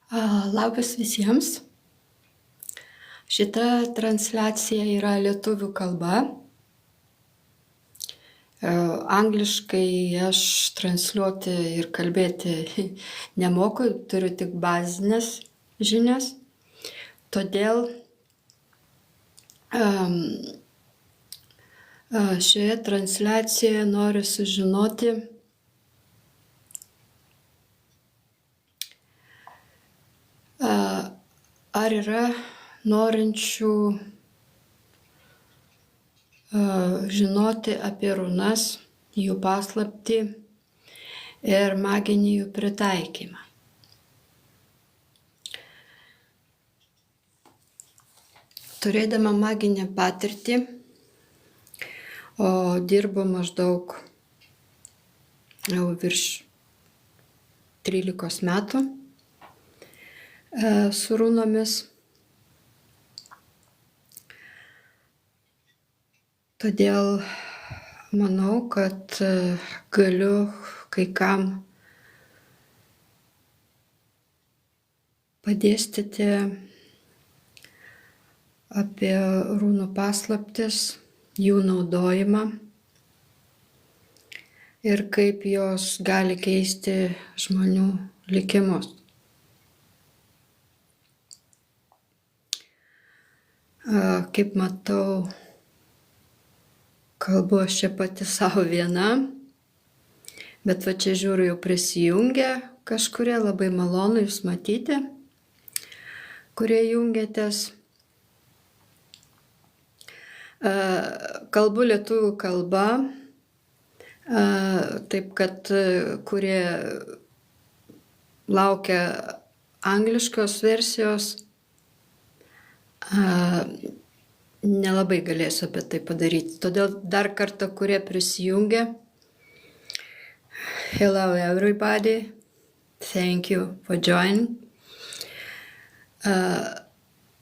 Labas visiems. Šita transliacija yra lietuvių kalba. Angliškai aš transliuoti ir kalbėti nemoku, turiu tik bazinės žinias. Todėl šioje transliacijoje noriu sužinoti, ar yra norinčių žinoti apie runas, jų paslaptį ir maginį jų pritaikymą. Turėdama maginę patirtį, o dirbu maždaug jau virš 13 metų su runomis, todėl manau, kad galiu kai kam padėstyti apie runų paslaptis, jų naudojimą ir kaip jos gali keisti žmonių likimus. Kaip matau, kalbu aš čia pati savo viena, bet va čia žiūriu jau prisijungia kažkurie, labai malonu jūs matyti, kurie jungiatės. Kalbu lietuvių kalba, taip kad kurie laukia angliškos versijos, nelabai galėsiu apie tai padaryti. Todėl dar kartą, kurie prisijungia, hello everybody, thank you for joining.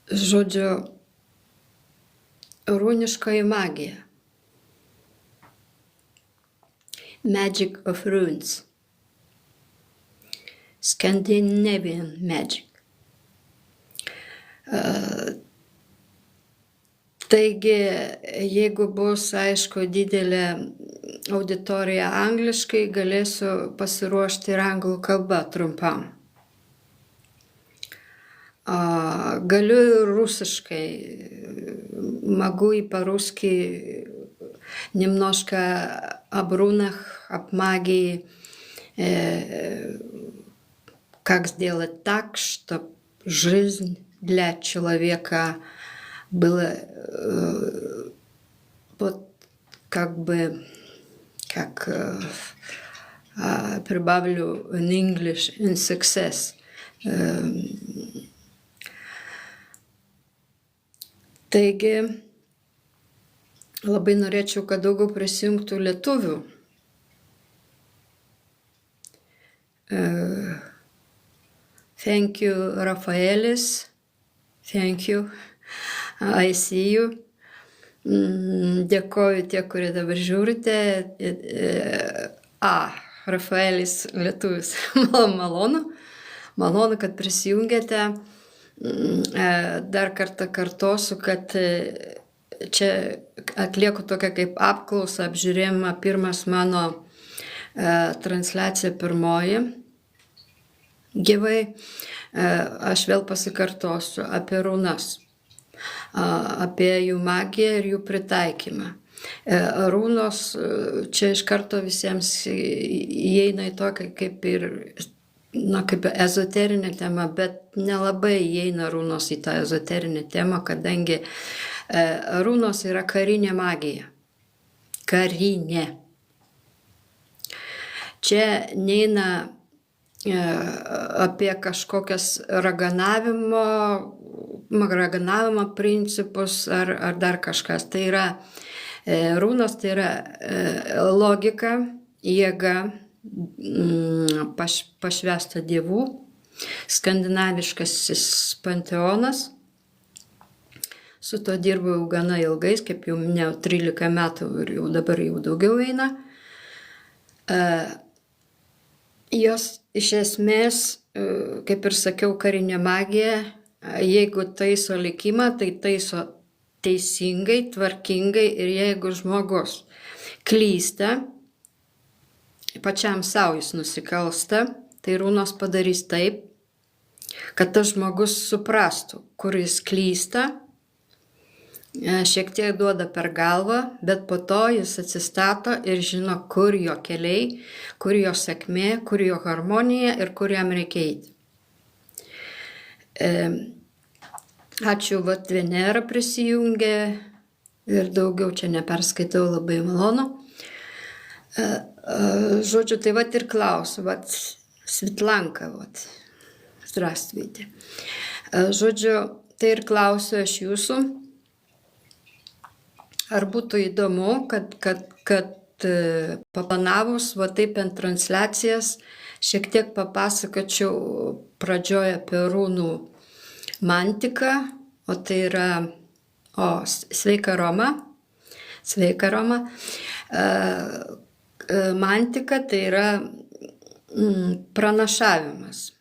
Žodžiu, runiškoji magija. Magic of runes. Scandinavian magic. Taigi, jeigu bus, aišku, didelė auditorija angliškai, galėsiu pasiruošti ir anglų kalbą trumpam. Galiu ir rusiškai. Могу и по-русски немножко об рунах, об магии, как сделать так, чтобы жизнь для человека была вот как бы, как прибавлю in English, in success. Taigi, labai norėčiau, kad daugiau prisijungtų lietuvių. Thank you, Rafaelis. Thank you. I see you. Dėkoju tie, kurie dabar žiūrite. Rafaelis lietuvis. Malonu. Malonu, kad prisijungėte. Dar kartą kartosiu, kad čia atlieku tokią kaip apklausą, apžiūrėjimą, pirmas mano transliacija pirmoji gyvai. Aš vėl pasikartosiu apie runas, apie jų magiją ir jų pritaikymą. Runos čia iš karto visiems įeina į tokią kaip ir kaip ezoterinė tema, bet nelabai įeina runos į tą ezoterinę temą, kadangi runos yra karinė magija. Karinė. Čia neina apie kažkokias raganavimo principus ar dar kažkas. Tai yra runos, tai yra logika, jėga, pašvęsta dievų, skandinaviškasis panteonas. Su to dirbu jau gana ilgais, kaip jau minėjau, 13 metų ir jau dabar jau daugiau eina. Jos iš esmės kaip ir sakiau, karinė magija, jeigu taiso likimą, tai taiso teisingai, tvarkingai, ir jeigu žmogus klysta, pačiam savo jis nusikalsta, tai runos padarys taip, kad tas žmogus suprastų, kur jis klysta, šiek tiek duoda per galvą, bet po to jis atsistato ir žino, kur jo keliai, kur jo sėkmė, kur jo harmonija ir kur jam reikia eiti. Ačiū, vat Venera prisijungė ir daugiau čia neperskaitau, labai malonu. Žodžiu, tai vat ir klausiu, vat Svitlanka, vat. Здравствуйте. Žodžiu, tai ir klausiu aš jūsų, ar būtų įdomu, kad paplanavus va taip ant transliacijas šiek tiek papasakočiau pradžioje apie runų mantiką, o tai yra, sveika Roma, mantika tai yra pranašavimas.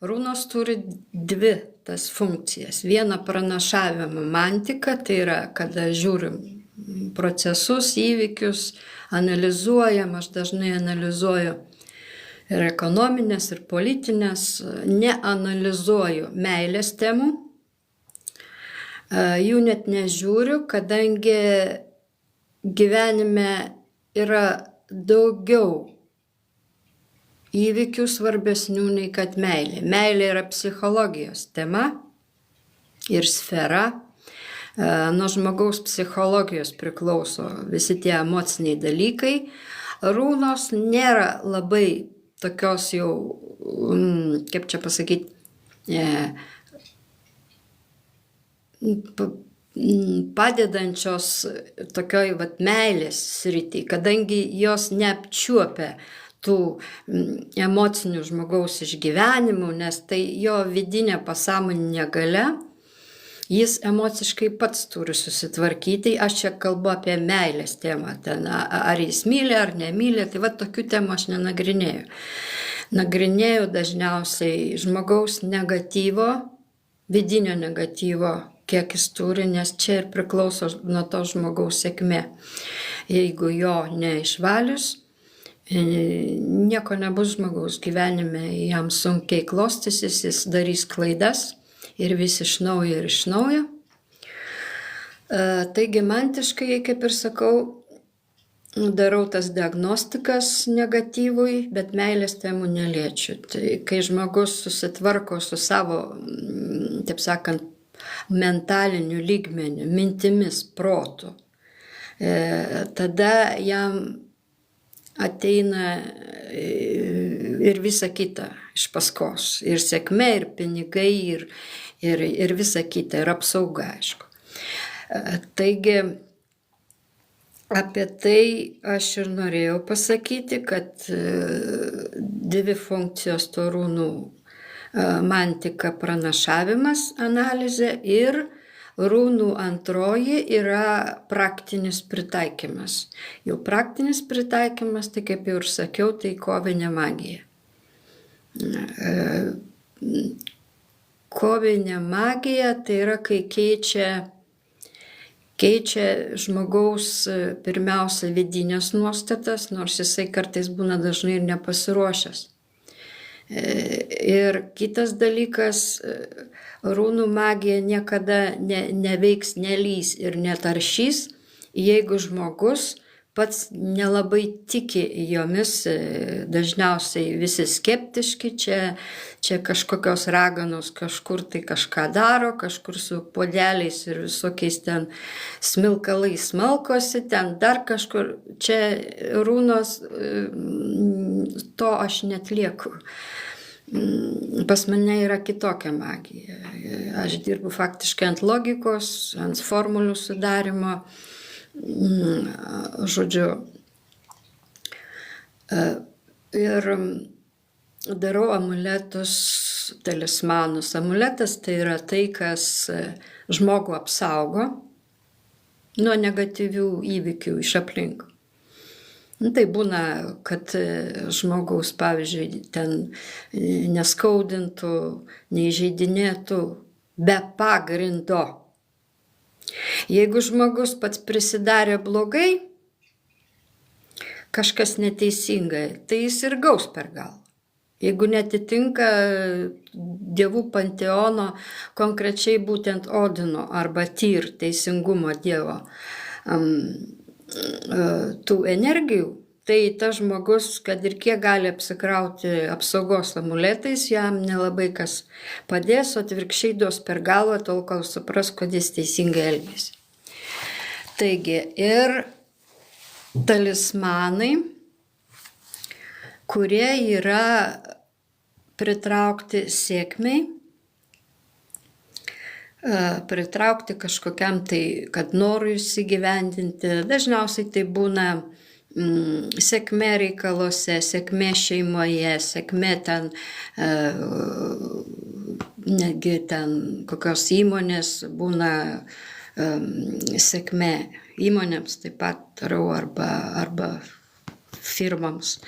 Runos turi dvi tas funkcijas. Viena pranašavimo mantika, tai yra, kada žiūrim procesus, įvykius, analizuojam, aš dažnai analizuoju ir ekonominės, ir politinės, neanalizuoju meilės temų, jų net nežiūriu, kadangi gyvenime yra daugiau įvykių svarbesnių nei kad meilė. Meilė yra psichologijos tema ir sfera. Nuo žmogaus psichologijos priklauso visi tie emociniai dalykai. Runos nėra labai tokios jau, kaip čia pasakyti, padedančios tokioj vat meilės srity, kadangi jos neapčiuopia tų emocinių žmogaus išgyvenimų, nes tai jo vidinė pasąmoninė galia, jis emociškai pats turi susitvarkyti. Aš čia kalbu apie meilės temą, ten, ar jis myli, ar nemyli, tai va tokių temų aš nenagrinėju. Nagrinėju dažniausiai žmogaus negatyvo, vidinio negatyvo, kiek jis turi, nes čia ir priklauso nuo to žmogaus sėkmė. Jeigu jo neišvalius, nieko nebus žmogaus gyvenime, jam sunkiai klostysis, jis darys klaidas ir vis iš naujo ir iš naujo. Taigi mantiškai, kaip ir sakau, darau tas diagnostikas negatyvui, bet meilės temų neliečiu. Tai kai žmogus susitvarko su savo, taip sakant, mentaliniu lygmeniu, mintimis, protu, tada jam ateina ir visa kita iš paskos. Ir sėkmė, ir pinigai, ir visa kita, ir apsauga, aišku. Taigi, apie tai aš ir norėjau pasakyti, kad dvi funkcijos to runų mantika pranašavimas, analizė, ir runų antroji yra praktinis pritaikymas. Jau praktinis pritaikymas, tai kaip jau ir sakiau, tai kovinė magija. Kovinė magija tai yra, kai keičia žmogaus pirmiausia vidinės nuostatas, nors jisai kartais būna dažnai ir nepasiruošęs. Ir kitas dalykas, runų magija niekada neveiks, nelys ir netaršys, jeigu žmogus pats nelabai tiki jomis, dažniausiai visi skeptiški, čia kažkokios raganos kažkur tai kažką daro, kažkur su puodeliais ir visokiais ten smilkalais smalkosi, ten dar kažkur, čia runos, to aš netlieku. Pas mane yra kitokia magija. Aš dirbu faktiškai ant logikos, ant formulių sudarimo. Žodžiu, ir darau amuletus, talismanus. Amuletas tai yra tai, kas žmogų apsaugo nuo negatyvių įvykių iš aplink. Nu, tai būna, kad žmogaus, pavyzdžiui, ten neskaudintų, neįžeidinėtų be pagrindo. Jeigu žmogus pats prisidarė blogai, kažkas neteisingai, tai jis ir gaus per galvą. Jeigu netitinka dievų panteono, konkrečiai būtent Odino arba Tyr, teisingumo dievo, tų energijų, tai tas žmogus, kad ir kiek gali apsikrauti apsaugos amuletais, jam nelabai kas padės, o atvirkščiai duos per galvą, tol kol supras, kad jis teisingai elgiasi. Taigi ir talismanai, kurie yra pritraukti sėkmei, pritraukti kažkokiam tai, kad norui įsigyvendinti. Dažniausiai tai būna sėkmė reikaluose, sėkmė šeimoje, sėkmė ten, netgi ten kokios įmonės būna sėkmė. Įmonėms taip pat darau arba firmams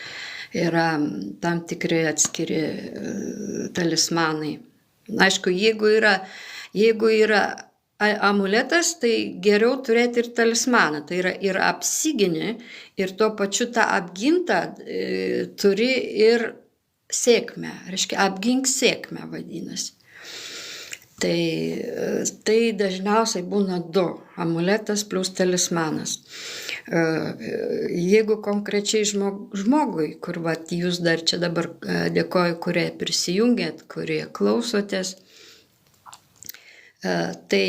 yra tam tikri atskiri talismanai. Aišku, jeigu yra amuletas, tai geriau turėti ir talismaną. Tai yra ir apsigini, ir tuo pačiu tą apgintą turi ir sėkmę. Reiškia, apgink sėkmę vadinasi. Tai dažniausiai būna 2 – amuletas plus talismanas. Jeigu konkrečiai žmogui, kur vat, jūs dar čia dabar dėkoju, kurie prisijungėt, kurie klausotės, tai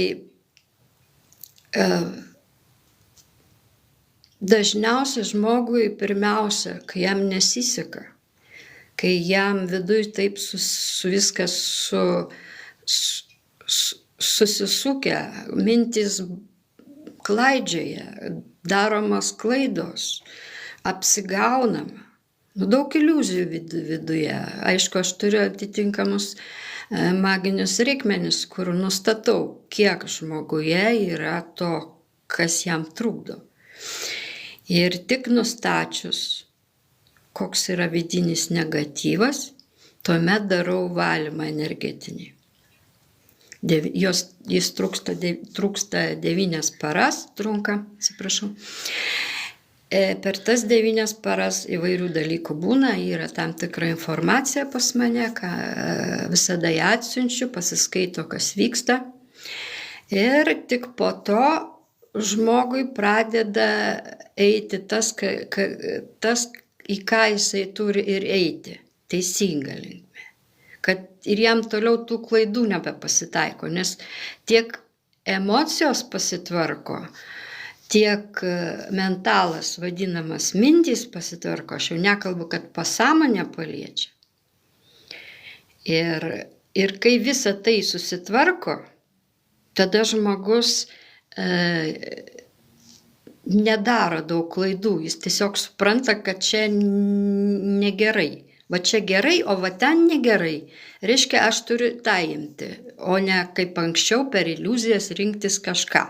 dažniausiai žmogui pirmiausia, kai jam nesiseka, kai jam viduj taip viskas susisukę, mintys klaidžioja, daromos klaidos, apsigaunama. Daug iliuzijų viduje. Aišku, aš turiu atitinkamus maginius reikmenis, kur nustatau, kiek žmoguje yra to, kas jam trukdo. Ir tik nustačius, koks yra vidinis negatyvas, tuomet darau valymą energetinį. Jis trūksta 9 paras, atsiprašau. Per tas 9 paras įvairių dalykų būna, yra tam tikra informacija pas mane, ką visada ją atsiunčiu, pasiskaito, kas vyksta. Ir tik po to žmogui pradeda eiti tas, į ką jisai turi ir eiti, teisinga linkme. Kad ir jam toliau tų klaidų nebepasitaiko, nes tiek emocijos pasitvarko, tiek mentalas vadinamas mintys pasitvarko, aš jau nekalbu, kad pasąmonę paliečia. Ir kai visa tai susitvarko, tada žmogus nedaro daug klaidų, jis tiesiog supranta, kad čia negerai. Va čia gerai, o va ten negerai. Reiškia, aš turiu tą imti, o ne kaip anksčiau per iliuzijas rinktis kažką.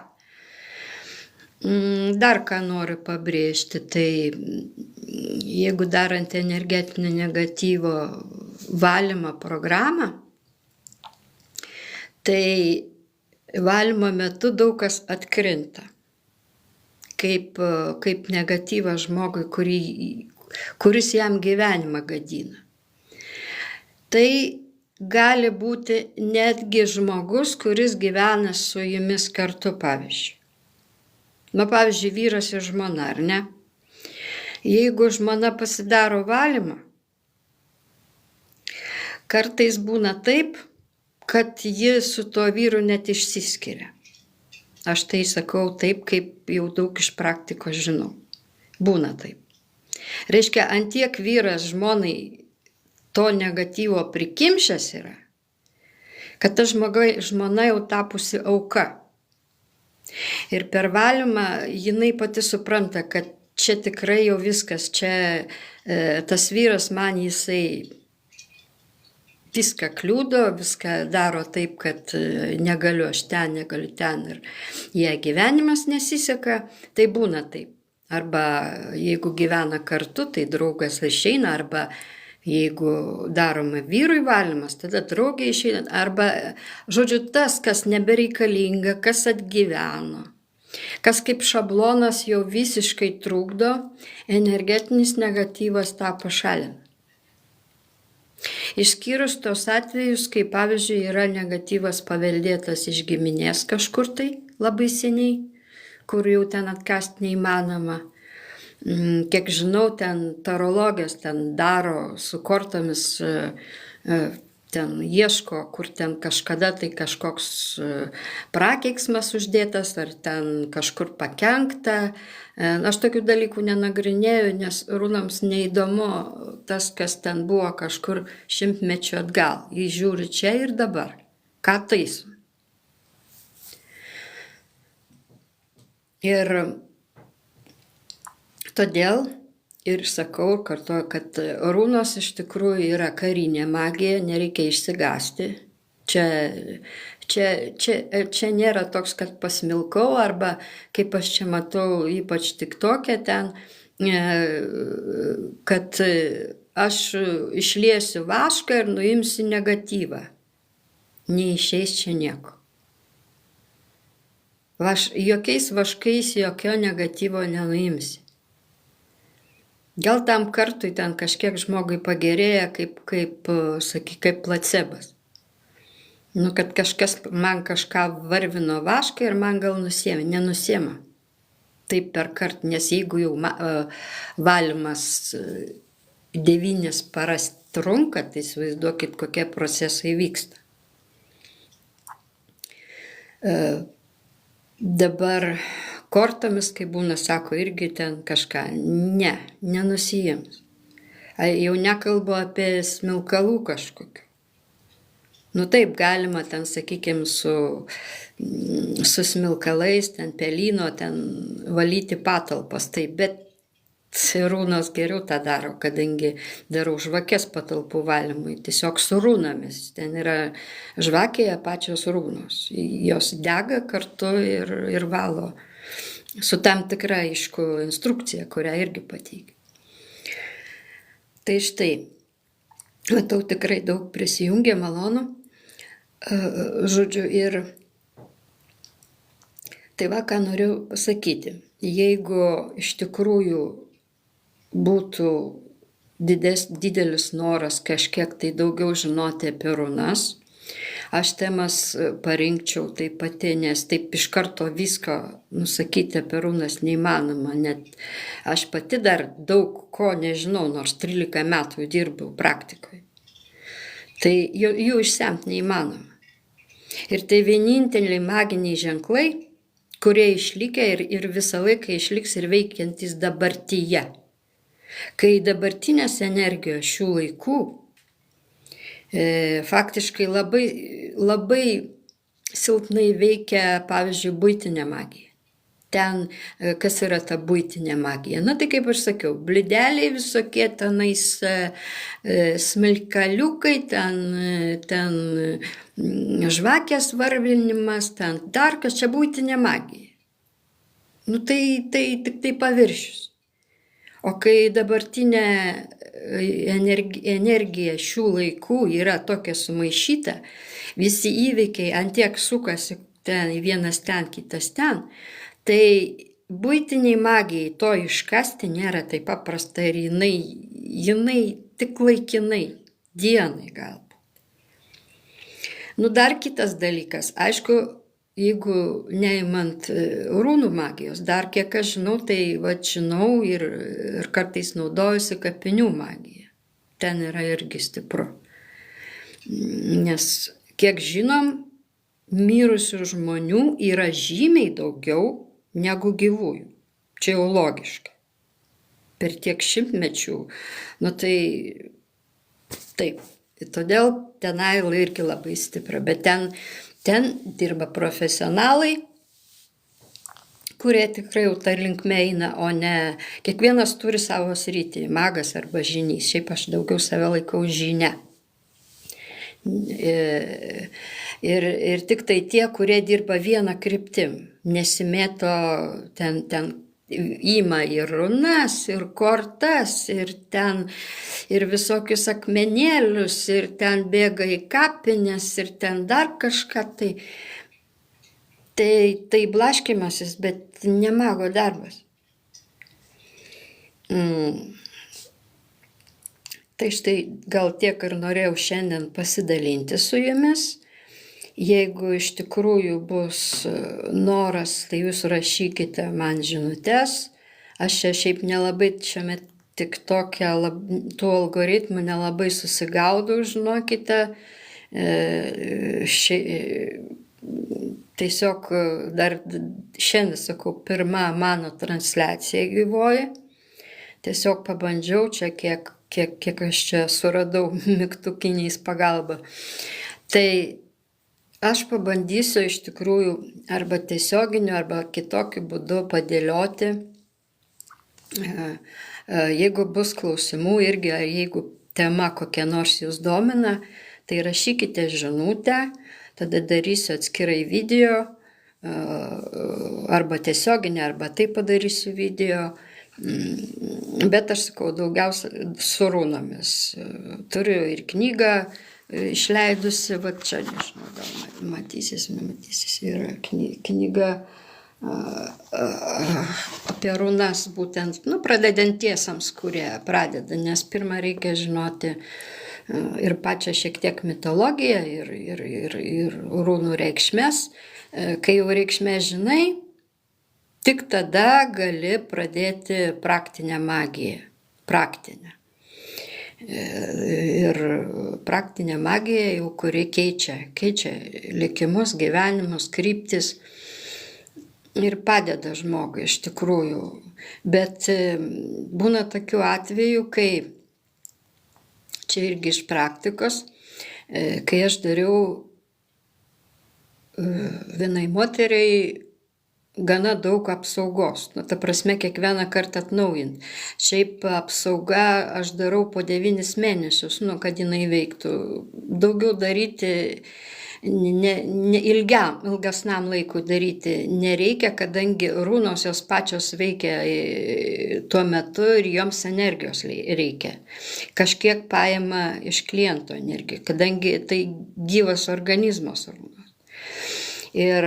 Dar ką noriu pabrėžti, tai jeigu darant energetinio negatyvo valymo programą, tai valymo metu daug kas atkrinta. Kaip negatyvas žmogui, kuris jam gyvenimą gadina. Tai gali būti netgi žmogus, kuris gyvena su jumis kartu, pavyzdžiui. Pavyzdžiui, vyras ir žmona, ar ne? Jeigu žmona pasidaro valymą, kartais būna taip, kad ji su tuo vyru net išsiskiria. Aš tai sakau taip, kaip jau daug iš praktikos žinau. Būna taip. Reiškia, antiek vyras žmonai to negatyvo prikimšęs yra, kad ta žmona jau tapusi auka. Ir per valymą jinai pati supranta, kad čia tikrai jau viskas, čia tas vyras man jisai viską kliudo, viską daro taip, kad negaliu aš ten, negaliu ten ir jei gyvenimas nesiseka, tai būna taip. Arba jeigu gyvena kartu, tai draugas išeina, arba jeigu daroma vyrui valymas, tada draugė išeina, arba, žodžiu, tas, kas nebereikalinga, kas atgyveno, kas kaip šablonas jau visiškai trukdo, energetinis negatyvas tą pašalina. Išskyrus tos atvejus, kai pavyzdžiui yra negatyvas paveldėtas iš giminės kažkur tai labai seniai, kur jau ten atkast neįmanoma. Kiek žinau, ten tarologės ten daro su kortomis, ten ieško, kur ten kažkada tai kažkoks prakeiksmas uždėtas, ar ten kažkur pakenkta. Aš tokių dalykų nenagrinėjau, nes runams neįdomu tas, kas ten buvo kažkur šimtmečio atgal. Jis žiūri čia ir dabar. Ką taisom? Ir todėl ir sakau, kartuoju, kad runos iš tikrųjų yra karinė magija, nereikia išsigąsti. Čia nėra toks, kad pasmilkau, arba kaip aš čia matau, ypač TikTok'e ten, kad aš išliesiu vašką ir nuimsiu negatyvą. Neišeis čia nieko. Jokiais vaškais jokio negatyvo nenuimsi. Gal tam kartui ten kažkiek žmogui pagerėja, kaip placebas. Kad kažkas man kažką varvino vašką ir man gal nusiėmė. Nenusiėma. Taip per kartą, nes jeigu jau valymas 9 paras trunka, tai įsivaizduokit, kokie procesai vyksta. Dabar kortomis, kai būna, sako, irgi ten kažką. Nenusiėmus. Jau nekalbu apie smilkalų kažkokiu. Taip, galima ten, sakykime, su smilkalais, ten pelyno, ten valyti patalpas, taip, bet runos geriau tą daro, kadangi darau žvakės patalpų valymui, tiesiog su runomis. Ten yra žvakėje pačios runos, jos dega kartu ir valo su tam tikra, aišku, instrukcija, kurią irgi pateikia. Tai štai, matau, tikrai daug prisijungė, malonu. Žodžiu, ir tai va, ką noriu pasakyti. Jeigu iš tikrųjų būtų didelis noras kažkiek tai daugiau žinoti apie runas, aš temas parinkčiau taip pati, nes taip iš karto viską nusakyti apie runas neįmanoma. Net aš pati dar daug ko nežinau, nors 13 metų dirbau praktikoje. Tai jų išsemt neįmanoma. Ir tai vieninteliai maginiai ženklai, kurie išlikę ir visą laiką išliks ir veikiantys dabartyje. Kai dabartinės energijos šių laikų faktiškai labai silpnai veikia, pavyzdžiui, buitinė magija. Ten, kas yra ta buitinė magija. Tai kaip aš sakiau, blideliai visokie tenais, smilkaliukai, ten žvakės varvinimas, ten dar kas, čia buitinė magija. Tai tik tai paviršius. O kai dabartinė energija šių laikų yra tokia sumaišyta, visi įvykiai antiek sukasi ten, vienas ten, kitas ten, tai buitiniai magijai to iškasti nėra taip paprasta ir jinai tik laikinai, dienai galbūt. Dar kitas dalykas, aišku, jeigu neimant runų magijos, dar kiek aš žinau, tai žinau ir kartais naudojusi kapinių magiją. Ten yra irgi stipru. Nes kiek žinom, mirusių žmonių yra žymiai daugiau negu gyvųjų. Čia jau logiškai. Per tiek šimtmečių. Tai taip. Todėl tenai irgi labai stipra. Bet ten dirba profesionalai, kurie tikrai jau tą linkmę eina, o ne kiekvienas turi savo sritį, magas arba žynys. Šiaip aš daugiau save laikau žyne. Ir tik tai tie, kurie dirba vieną kryptim, nesimėto ten ima ir runas, ir kortas, ir ten, ir visokius akmenėlius, ir ten bėga į kapines, ir ten dar kažką. Tai blaškymasis, bet ne mago darbas. Tai štai gal tiek ir norėjau šiandien pasidalinti su jumis. Jeigu iš tikrųjų bus noras, tai jūs rašykite man žinutes. Aš čia šiaip nelabai šiame TikTok'e tų algoritmų nelabai susigaudau, žinokite. Tiesiog dar šiandien, sakau, pirma mano transliacija gyvoji. Tiesiog pabandžiau čia, kiek aš čia suradau mygtukiniais pagalba. Tai aš pabandysiu iš tikrųjų arba tiesioginiu, arba kitokiu būdu padėlioti. Jeigu bus klausimų irgi, ar jeigu tema kokia nors jūs domina, tai rašykite žinutę, tada darysiu atskirai video, arba tiesioginį, arba taip padarysiu video. Bet aš sakau, daugiausia su runomis. Turiu ir knygą išleidusi, va čia, nežinau, gal matysis, yra knyga apie runas, būtent, pradedantiesiems, kurie pradeda, nes pirmą reikia žinoti ir pačią šiek tiek mitologiją, ir runų reikšmės. Kai jau reikšmės žinai, tik tada gali pradėti praktinę magiją. Praktinę. Ir praktinė magija jau, kuri keičia likimus, gyvenimus, kryptis ir padeda žmogui iš tikrųjų. Bet būna tokių atvejų, kai čia irgi iš praktikos, kai aš dariau vienai moteriai gana daug apsaugos. Ta prasme, kiekvieną kartą atnaujint. Šiaip apsauga aš darau po 9 mėnesius, kad jinai veiktų. Daugiau daryti, ilgesniam laikui daryti nereikia, kadangi runos jos pačios veikia tuo metu ir joms energijos reikia. Kažkiek paima iš kliento energiją, kadangi tai gyvas organizmas runos. Ir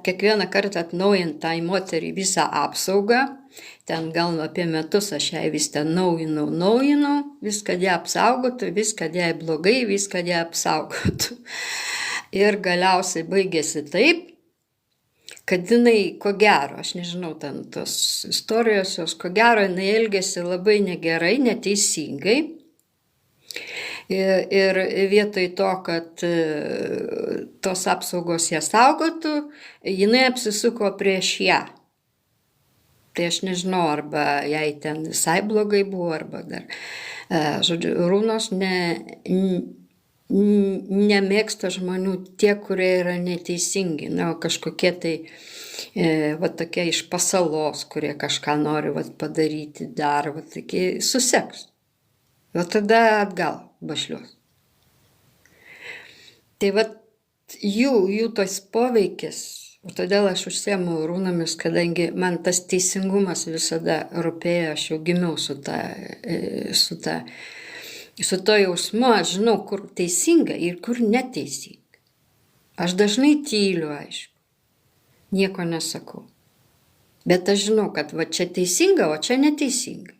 kiekvieną kartą atnaujint tai moteriai visą apsaugą, ten gal apie metus aš jai vis ten naujinau, vis kad ją apsaugotų, vis kad jai blogai, vis kad ją apsaugotų. Ir galiausiai baigėsi taip, kad jinai, ko gero, aš nežinau, ten tos istorijos jos, ko gero, jinai elgėsi labai negerai, neteisingai. Ir vietoj to, kad tos apsaugos ją saugotų, jinai apsisuko prieš ją. Tai aš nežinau, arba jai ten visai blogai buvo, arba dar. Žodžiu, runos nemėgsta žmonių tie, kurie yra neteisingi. Kažkokie tai tokie iš pasalos, kurie kažką nori padaryti dar, tokie suseks. Tada atgal bašlius. Tai jų tas poveikis, todėl aš užsiemu runomis, kadangi man tas teisingumas visada rūpėjo, aš jau gimiau su to jausmu, aš žinau, kur teisinga ir kur neteisinga. Aš dažnai tyliu, aišku, nieko nesakau. Bet aš žinau, kad čia teisinga, o čia neteisinga.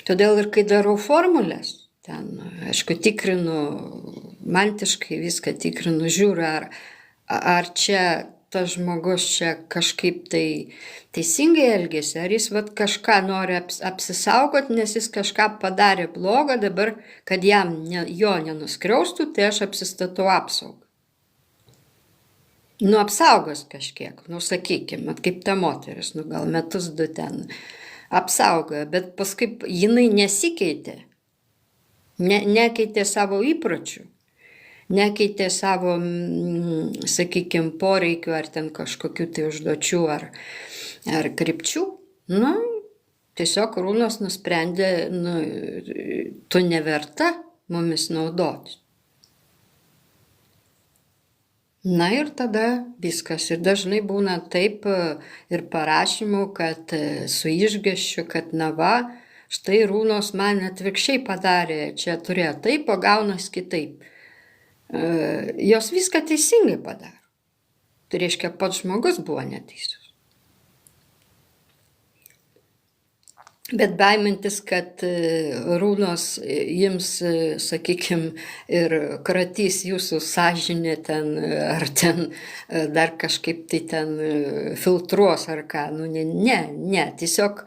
Todėl ir kai darau formulės, ten, aišku, tikrinu, mantiškai viską tikrinu, žiūriu, ar čia tas žmogus čia kažkaip tai teisingai elgėsi, ar jis kažką nori apsisaugoti, nes jis kažką padarė blogo, dabar, kad jo nenuskriaustų, tai aš apsistatau apsaugą. Apsaugos kažkiek, sakykime, kaip ta moteris, gal metus du ten apsaugojo, bet paskui jinai nesikeitė, nekeitė savo įpročių, nekeitė savo, sakykime, poreikių ar ten kažkokių tai užduočių ar krypčių. Tiesiog runos nusprendė, tu neverta mumis naudotis. Na ir tada viskas. Ir dažnai būna taip ir parašymų, kad su išgąsčiu, kad na va, štai runos man atvirkščiai padarė, čia turėjo taip, o gaunas kitaip. Jos viską teisingai padaro. Tai reiškia, pats žmogus buvo neteisus. Bet baimintis, kad runos jums, sakykime, ir kratys jūsų sąžinė ten, ar ten dar kažkaip tai ten filtruos ar ką, nu ne, tiesiog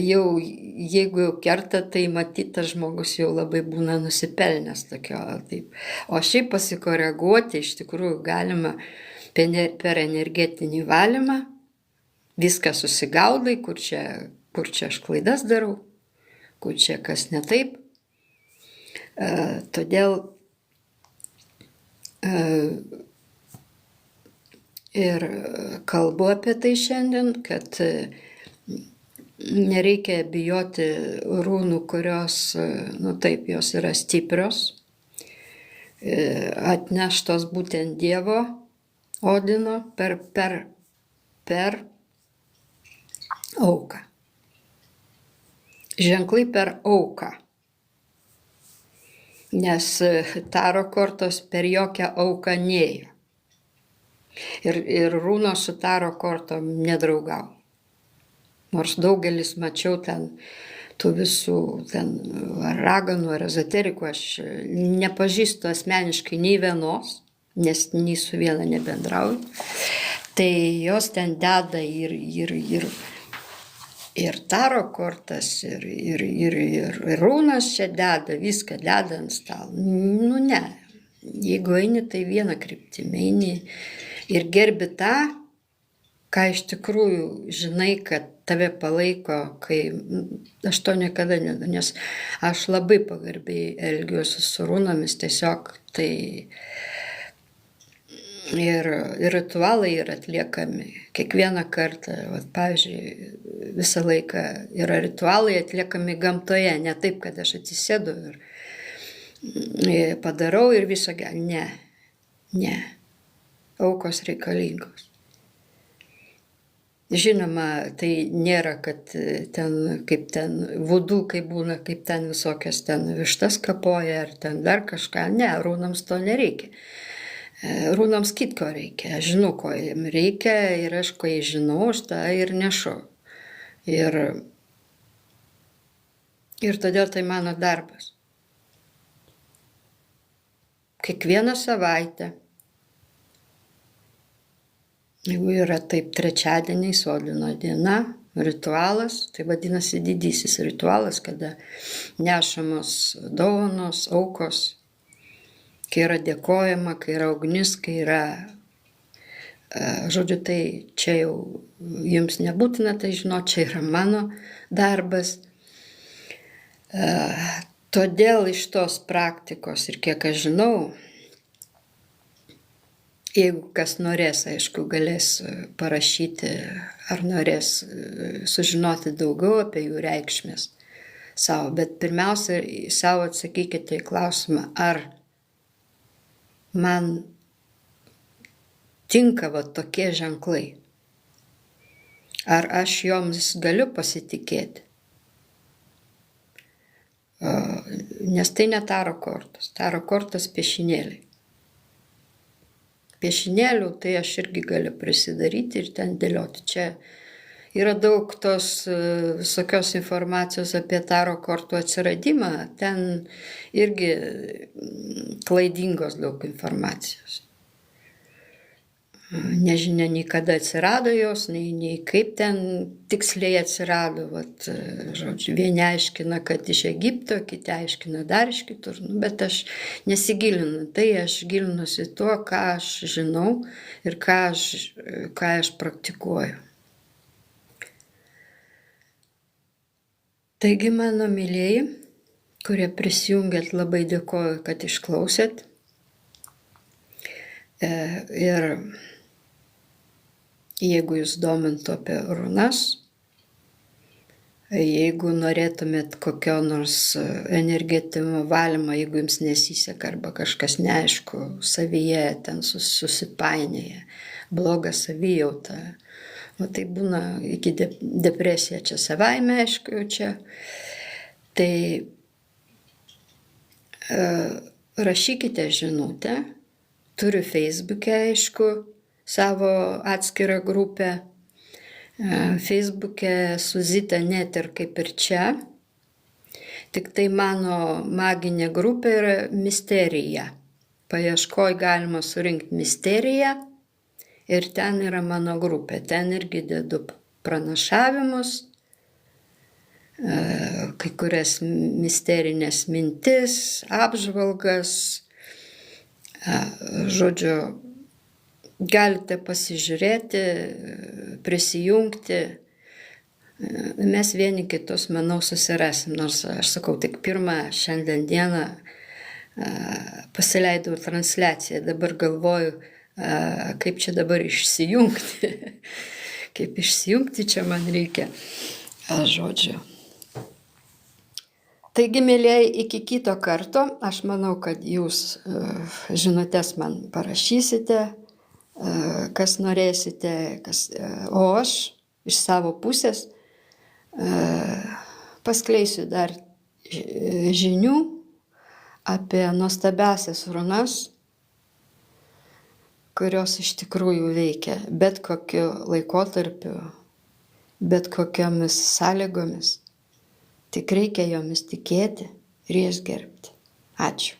jau jeigu jau kerta, tai matyt, tas žmogus jau labai būna nusipelnęs tokio. Taip. O šiaip pasikoreguoti iš tikrųjų galima per energetinį valymą, viską susigaudai, kur čia aš klaidas darau, kur čia kas ne taip. Todėl ir kalbu apie tai šiandien, kad nereikia bijoti runų, kurios, nu taip, jos yra stiprios, atneštos būtent Dievo Odino per auką. Ženklai per auką. Nes taro kortos per jokią auką nėjo. Ir runos su taro kortom nedraugavo. Nors daugelis mačiau ten tų visų ten raganų ar ezoterikų, aš nepažįstu asmeniškai nei vienos, nes nei su viena nebendrauju. Tai jos ten deda ir taro kortas, ir runas čia deda, viską deda ant stalo. Nu ne, jeigu eini, tai vieną kryptimį eini ir gerbi tą, ką iš tikrųjų žinai, kad tave palaiko, kai aš to niekada nedu, nes aš labai pagarbiai elgiuosi su runomis, tiesiog tai ir ritualai yra atliekami kiekvieną kartą. Vat, pavyzdžiui, visą laiką yra ritualai atliekami gamtoje, ne taip, kad aš atsisėdu ir padarau ir viso gero. Ne. Aukos reikalingos. Žinoma, tai nėra, kad ten, kaip ten vudu, kaip būna, kaip ten visokias ten vištas kapoja ar ten dar kažką. Ne, runams to nereikia. Runams kitko reikia. Aš žinau, ko jiem reikia ir aš, kai žinau, aš tą ir nešu. Ir todėl tai mano darbas. Kiekvieną savaitę, jeigu yra taip trečiadieniais, Odino diena, ritualas, tai vadinasi didysis ritualas, kada nešamos dovanos, aukos, kai yra dėkojama, kai yra ugnis, kai yra, žodžiu, tai čia jau jums nebūtina tai žinoti, čia yra mano darbas. Todėl iš tos praktikos ir kiek aš žinau, jeigu kas norės, aišku, galės parašyti ar norės sužinoti daugiau apie jų reikšmės savo, bet pirmiausia, savo atsakykite į klausimą, ar man tinka va tokie ženklai, ar aš joms galiu pasitikėti. Nes tai ne taro kortos. Taro kortos piešinėliai. Piešinėlių tai aš irgi galiu prisidaryti ir ten dėlioti. Čia yra daug tos visokios informacijos apie taro kortų atsiradimą. Ten irgi klaidingos daug informacijos. Nežinia, nei kada atsirado jos, nei kaip ten tiksliai atsirado. Vat, žodžiu, vieni aiškina, kad iš Egipto, kiti aiškina dar iš kitur. Bet aš nesigilinu. Tai aš gilinusi tuo, ką aš žinau ir ką aš praktikuoju. Taigi, mano mylėjai, kurie prisijungėt, labai dėkoju, kad išklausėt. Ir jeigu jūs domintų apie runas, Jeigu norėtumėt kokio nors energetinio valymo, jeigu jums nesiseka arba kažkas neaišku, savyje ten susipainėja, bloga savijauta, o tai būna iki depresija čia savaime, aišku, jau čia. Tai rašykite žinutę, turiu Facebook'e, aišku, savo atskirą grupę. Facebook'e su Zita net ir kaip ir čia, tik tai mano maginė grupė yra misterija. Paieškoj galima surinkti misteriją ir ten yra mano grupė. Ten irgi dedu pranašavimus, kai kurias misterinės mintis, apžvalgas, žodžiu, galite pasižiūrėti, prisijungti, mes vieni kitus, manau, susirasim, nors aš sakau, tik pirmą šiandien dieną pasileidau transliaciją, dabar galvoju, kaip čia dabar išsijungti, kaip išsijungti čia man reikia, žodžiu. Taigi, mėlyjei, iki kito karto, aš manau, kad jūs žinutės man parašysite, kas norėsite, o aš iš savo pusės paskleisiu dar žinių apie nuostabiasias runas, kurios iš tikrųjų veikia bet kokiu laikotarpiu, bet kokiomis sąlygomis. Tik reikia jomis tikėti ir jas gerbti. Ačiū.